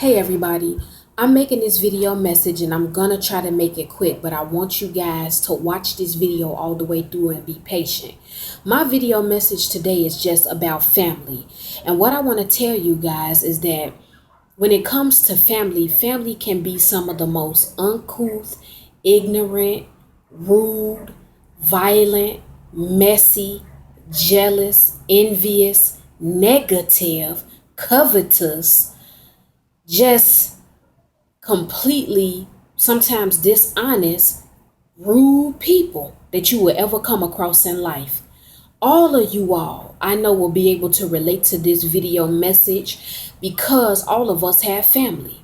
Hey everybody, I'm making this video message and I'm gonna try to make it quick, but I want you guys to watch this video all the way through and be patient. My video message today is just about family. And what I want to tell you guys is that when it comes to family, family can be some of the most uncouth, ignorant, rude, violent, messy, jealous, envious, negative, covetous, just completely sometimes dishonest, rude people that you will ever come across in life. All of you all, I know, will be able to relate to this video message because all of us have family.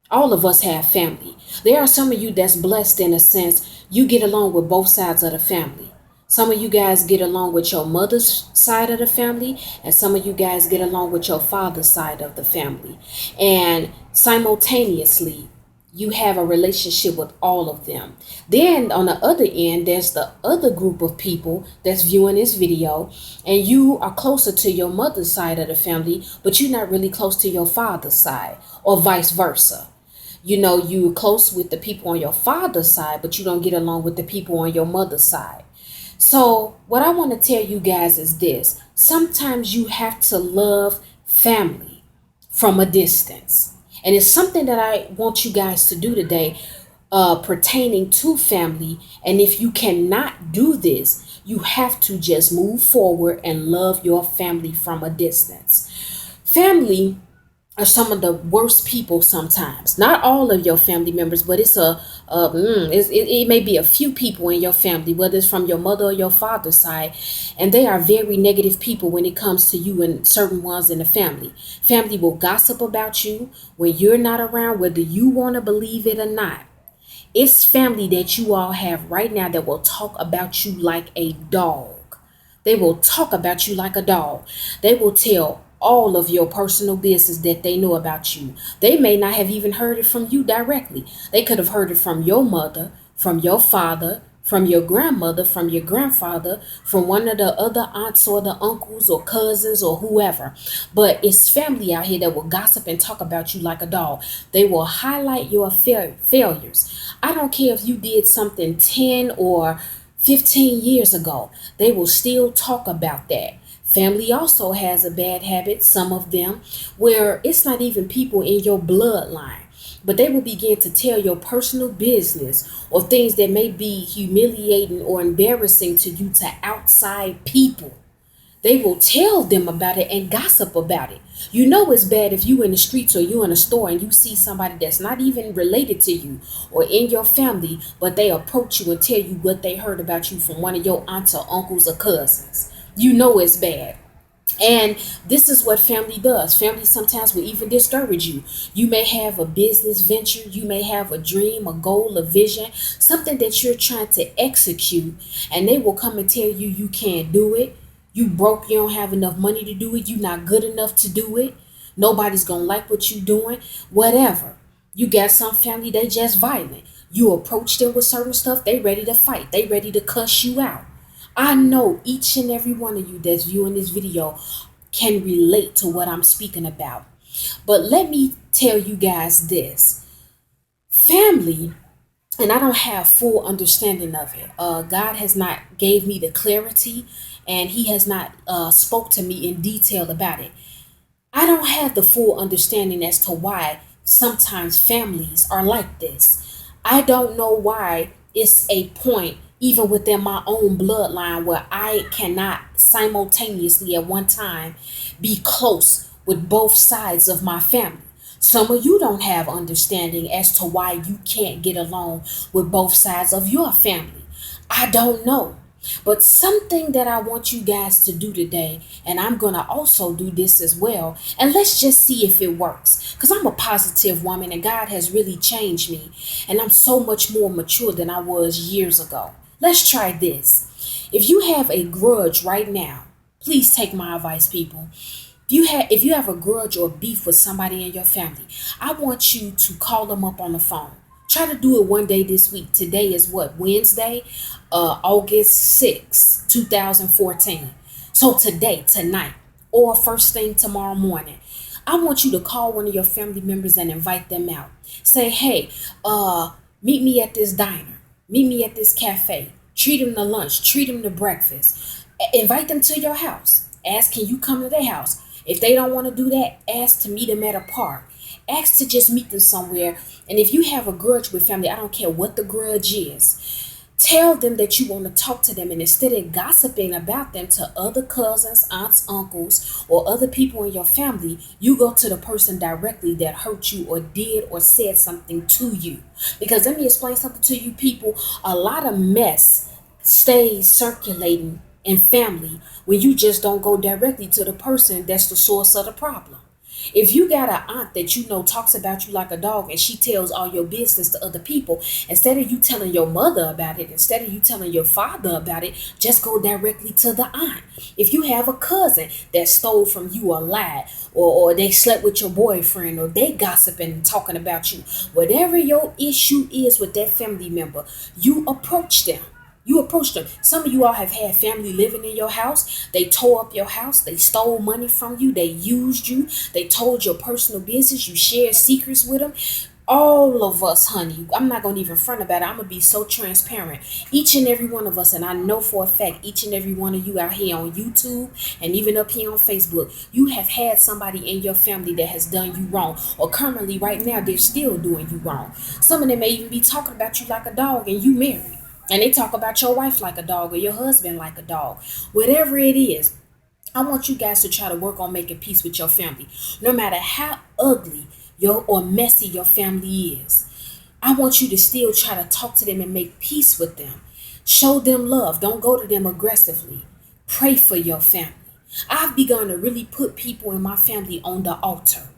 All of us have family. There are some of you that's blessed in a sense. You get along with both sides of the family. Some of you guys get along with your mother's side of the family, and some of you guys get along with your father's side of the family. And simultaneously, you have a relationship with all of them. Then on the other end, there's the other group of people that's viewing this video, and you are closer to your mother's side of the family, but you're not really close to your father's side, or vice versa. You know, you're close with the people on your father's side, but you don't get along with the people on your mother's side. So what I want to tell you guys is this. Sometimes you have to love family from a distance. And it's something that I want you guys to do today pertaining to family. And if you cannot do this, you have to just move forward and love your family from a distance. Family are some of the worst people sometimes. Not all of your family members, but it may be a few people in your family, whether it's from your mother or your father's side, and they are very negative people when it comes to you and certain ones in the family. Family will gossip about you when you're not around, whether you want to believe it or not. It's family that you all have right now that will talk about you like a dog. They will talk about you like a dog. They will tell all of your personal business that they know about you. They may not have even heard it from you directly. They could have heard it from your mother, from your father, from your grandmother, from your grandfather, from one of the other aunts or the uncles or cousins or whoever. But it's family out here that will gossip and talk about you like a dog. They will highlight your failures. I don't care if you did something 10 or 15 years ago. They will still talk about that. Family also has a bad habit, some of them, where it's not even people in your bloodline, but they will begin to tell your personal business or things that may be humiliating or embarrassing to you to outside people. They will tell them about it and gossip about it. You know it's bad if you in the streets or you in a store and you see somebody that's not even related to you or in your family, but they approach you and tell you what they heard about you from one of your aunts or uncles or cousins. You know it's bad. And this is what family does. Family sometimes will even discourage you. You may have a business venture, you may have a dream, a goal, a vision, something that you're trying to execute, and they will come and tell you you can't do it. You broke, you don't have enough money to do it, you're not good enough to do it. Nobody's gonna like what you're doing, whatever. You got some family, they just violent. You approach them with certain stuff, they ready to fight, they ready to cuss you out. I know each and every one of you that's viewing this video can relate to what I'm speaking about. But let me tell you guys this. Family, and I don't have full understanding of it. God has not gave me the clarity, and he has not spoke to me in detail about it. I don't have the full understanding as to why sometimes families are like this. I don't know why it's a point even within my own bloodline where I cannot simultaneously at one time be close with both sides of my family. Some of you don't have understanding as to why you can't get along with both sides of your family. I don't know. But something that I want you guys to do today, and I'm going to also do this as well, and let's just see if it works. Because I'm a positive woman and God has really changed me, and I'm so much more mature than I was years ago. Let's try this. If you have a grudge right now, please take my advice, people. If you have a grudge or beef with somebody in your family, I want you to call them up on the phone. Try to do it one day this week. Today is what? Wednesday, August 6th, 2014. So today, tonight, or first thing tomorrow morning, I want you to call one of your family members and invite them out. Say, hey, meet me at this diner. Meet me at this cafe. Treat them to lunch. Treat them to breakfast. Invite them to your house. Ask, can you come to their house? If they don't want to do that, ask to meet them at a park. Ask to just meet them somewhere. And if you have a grudge with family, I don't care what the grudge is. Tell them that you want to talk to them, and instead of gossiping about them to other cousins, aunts, uncles, or other people in your family, you go to the person directly that hurt you or did or said something to you. Because let me explain something to you people. A lot of mess stays circulating in family when you just don't go directly to the person that's the source of the problem. If you got an aunt that you know talks about you like a dog and she tells all your business to other people, instead of you telling your mother about it, instead of you telling your father about it, just go directly to the aunt. If you have a cousin that stole from you or lied, or they slept with your boyfriend, or they gossiping and talking about you, whatever your issue is with that family member, you approach them. You approach them. Some of you all have had family living in your house. They tore up your house. They stole money from you. They used you. They told your personal business. You shared secrets with them. All of us, honey, I'm not going to even front about it. I'm going to be so transparent. Each and every one of us, and I know for a fact, each and every one of you out here on YouTube and even up here on Facebook, you have had somebody in your family that has done you wrong. Or currently, right now, they're still doing you wrong. Some of them may even be talking about you like a dog and you married. And they talk about your wife like a dog or your husband like a dog. Whatever it is, I want you guys to try to work on making peace with your family. No matter how ugly or messy your family is, I want you to still try to talk to them and make peace with them. Show them love. Don't go to them aggressively. Pray for your family. I've begun to really put people in my family on the altar.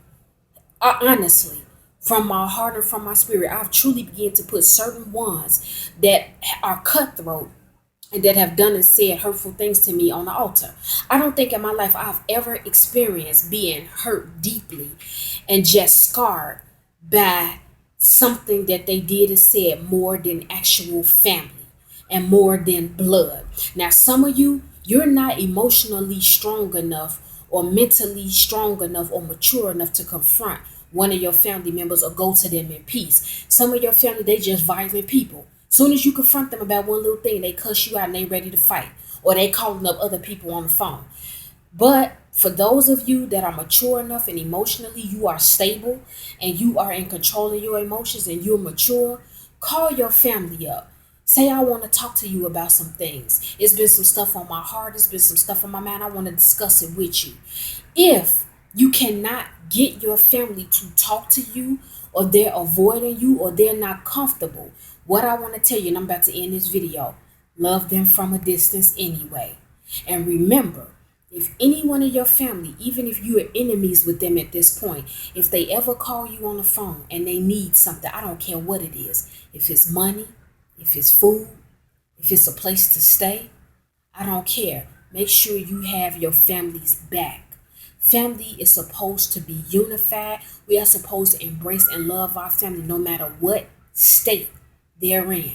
Honestly, from my heart and from my spirit, I've truly begun to put certain ones that are cutthroat and that have done and said hurtful things to me on the altar. I don't think in my life I've ever experienced being hurt deeply and just scarred by something that they did and said more than actual family and more than blood. Now, some of you, you're not emotionally strong enough or mentally strong enough or mature enough to confront one of your family members or go to them in peace. Some of your family, they just violent people. Soon as you confront them about one little thing, they cuss you out and they ready to fight. Or they calling up other people on the phone. But for those of you that are mature enough and emotionally you are stable and you are in control of your emotions and you're mature, call your family up. Say, I want to talk to you about some things. It's been some stuff on my heart. It's been some stuff on my mind. I want to discuss it with you. If you cannot get your family to talk to you, or they're avoiding you, or they're not comfortable, what I want to tell you, and I'm about to end this video, love them from a distance anyway. And remember, if anyone in your family, even if you are enemies with them at this point, if they ever call you on the phone and they need something, I don't care what it is, if it's money, if it's food, if it's a place to stay, I don't care. Make sure you have your family's back. Family is supposed to be unified. We are supposed to embrace and love our family no matter what state they're in.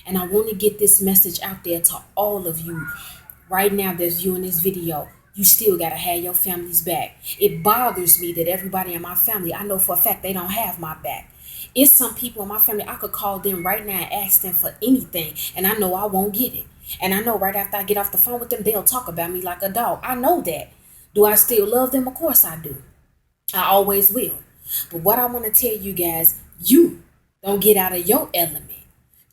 And I want to get this message out there to all of you right now that's viewing this video. You still got to have your family's back. It bothers me that everybody in my family, I know for a fact they don't have my back. It's some people in my family, I could call them right now and ask them for anything, and I know I won't get it. And I know right after I get off the phone with them, they'll talk about me like a dog. I know that. Do I still love them? Of course I do. I always will. But what I want to tell you guys, you don't get out of your element.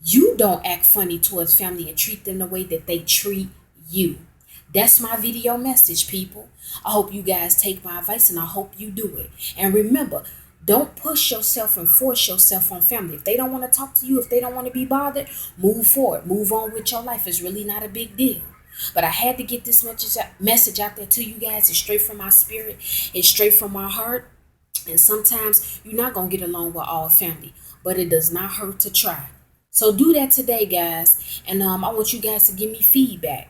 You don't act funny towards family and treat them the way that they treat you. That's my video message, people. I hope you guys take my advice and I hope you do it. And remember, don't push yourself and force yourself on family. If they don't want to talk to you, if they don't want to be bothered, move forward. Move on with your life. It's really not a big deal. But I had to get this message out there to you guys. It's straight from my spirit. It's straight from my heart. And sometimes you're not going to get along with all family. But it does not hurt to try. So do that today, guys. And I want you guys to give me feedback.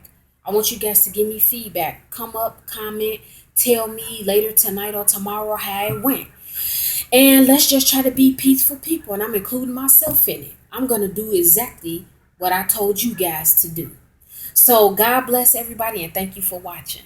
Come up, comment, tell me later tonight or tomorrow how it went. And let's just try to be peaceful people. And I'm including myself in it. I'm going to do exactly what I told you guys to do. So God bless everybody and thank you for watching.